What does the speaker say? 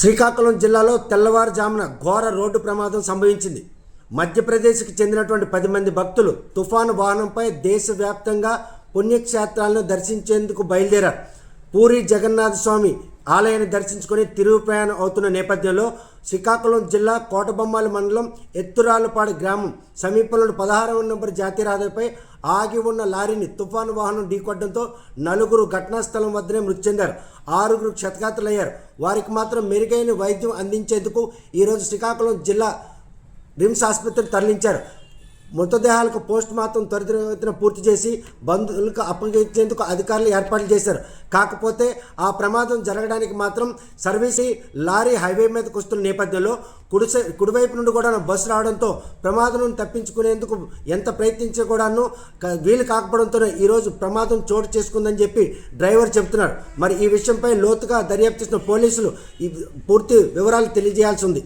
శ్రీకాకుళం జిల్లాలో తెల్లవారుజామున ఘోర రోడ్డు ప్రమాదం సంభవించింది. మధ్యప్రదేశ్కి చెందినటువంటి 10 మంది భక్తులు తుఫాను వాహనంపై దేశవ్యాప్తంగా పుణ్యక్షేత్రాలను దర్శించేందుకు బయలుదేరారు. పూరి జగన్నాథ స్వామి ఆలయాన్ని దర్శించుకొని తిరుగు ప్రయాణం అవుతున్న నేపథ్యంలో శ్రీకాకుళం జిల్లా కోటబొమ్మాలి మండలం ఎత్తురాలపాడు గ్రామం సమీపంలో 16వ నంబర్ జాతీయ రహదారిపై ఆగి ఉన్న లారీని తుఫాను వాహనం ఢీకొట్టడంతో 4 ఘటనా స్థలం వద్దనే మృతి చెందారు. 6 క్షతగాత్రులయ్యారు. వారికి మాత్రం మెరుగైన వైద్యం అందించేందుకు ఈరోజు శ్రీకాకుళం జిల్లా రిమ్స్ ఆసుపత్రికి తరలించారు. మృతదేహాలకు పోస్ట్ మార్టం త్వరితగతిన పూర్తి చేసి బంధువులకు అప్పగించేందుకు అధికారులు ఏర్పాట్లు చేశారు. కాకపోతే ఆ ప్రమాదం జరగడానికి మాత్రం సర్వీస్ లారీ హైవే మీదకు వస్తున్న నేపథ్యంలో కుడివైపు నుండి కూడా బస్సు రావడంతో ప్రమాదం తప్పించుకునేందుకు ఎంత ప్రయత్నించే కూడాను వీలు కాకపోవడంతో ఈరోజు ప్రమాదం చోటు చేసుకుందని చెప్పి డ్రైవర్ చెబుతున్నారు. మరి ఈ విషయంపై లోతుగా దర్యాప్తు చేసిన పోలీసులు ఈ పూర్తి వివరాలు తెలియజేయాల్సి ఉంది.